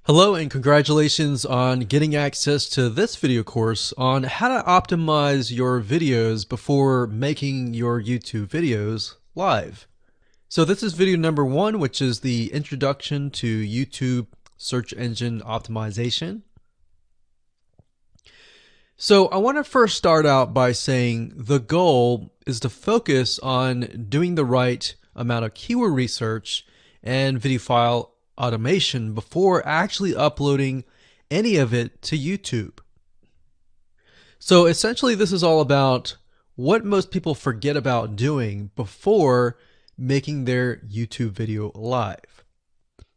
Hello and congratulations on getting access to this video course on how to optimize your videos before making your YouTube videos live. So this is video number 1, which is the introduction to YouTube search engine optimization. So I want to first start out by saying the goal is to focus on doing the right amount of keyword research and video file automation before actually uploading any of it to YouTube. So essentially this is all about what most people forget about doing before making their YouTube video live.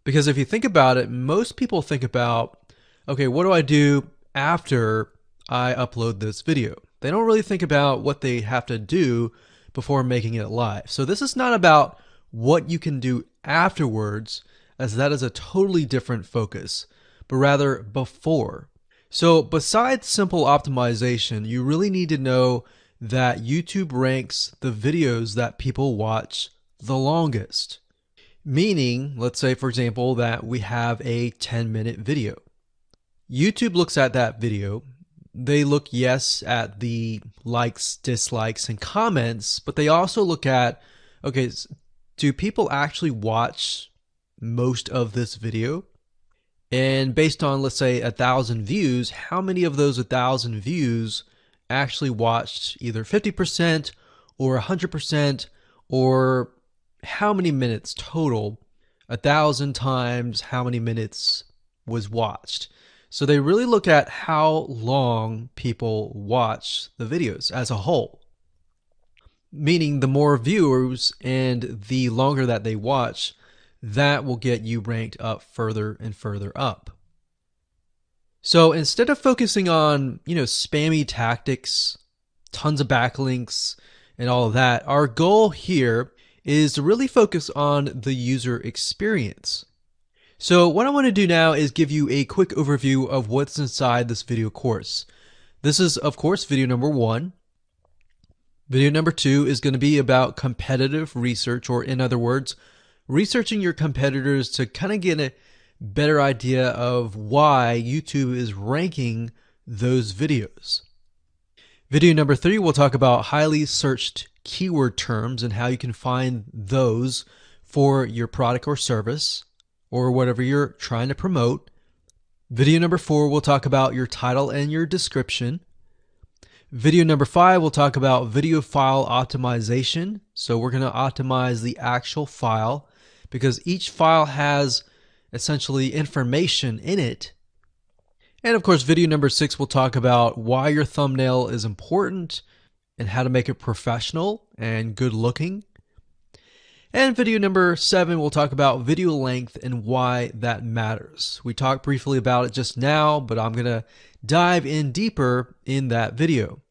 Because if you think about it, most people think about, okay, what do I do after I upload this video? They don't really think about what they have to do before making it live. So this is not about what you can do afterwards, as that is a totally different focus, but rather before. So besides simple optimization, you really need to know that YouTube ranks the videos that people watch the longest. Meaning, let's say for example that we have a 10-minute video. YouTube looks at that video. They look, yes, at the likes, dislikes, and comments, but they also look at, okay, do people actually watch most of this video? And based on, let's say, 1,000 views, how many of those 1,000 views actually watched either 50% or 100%, or how many minutes total? 1,000 times how many minutes was watched. So they really look at how long people watch the videos as a whole. Meaning the more viewers and the longer that they watch, that will get you ranked up further and further up. So instead of focusing on, spammy tactics, tons of backlinks, and all of that, our goal here is to really focus on the user experience. So what I want to do now is give you a quick overview of what's inside this video course. This is, of course, video number 1. Video number 2 is going to be about competitive research, or in other words, researching your competitors to kind of get a better idea of why YouTube is ranking those videos. Video number 3, we'll talk about highly searched keyword terms and how you can find those for your product or service or whatever you're trying to promote. Video number 4, we'll talk about your title and your description. Video number 5, we'll talk about video file optimization. So we're going to optimize the actual file, because each file has essentially information in it. And of course, video number 6 will talk about why your thumbnail is important and how to make it professional and good looking. And video number 7 will talk about video length and why that matters. We talked briefly about it just now, but I'm going to dive in deeper in that video.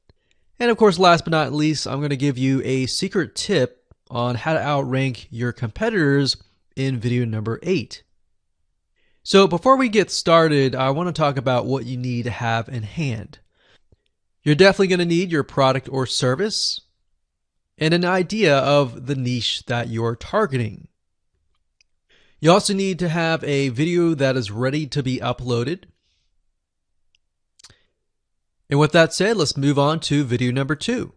And of course, last but not least, I'm going to give you a secret tip on how to outrank your competitors in video number 8. So before we get started, I want to talk about what you need to have in hand. You're definitely going to need your product or service and an idea of the niche that you're targeting. You also need to have a video that is ready to be uploaded. And with that said, let's move on to video number 2.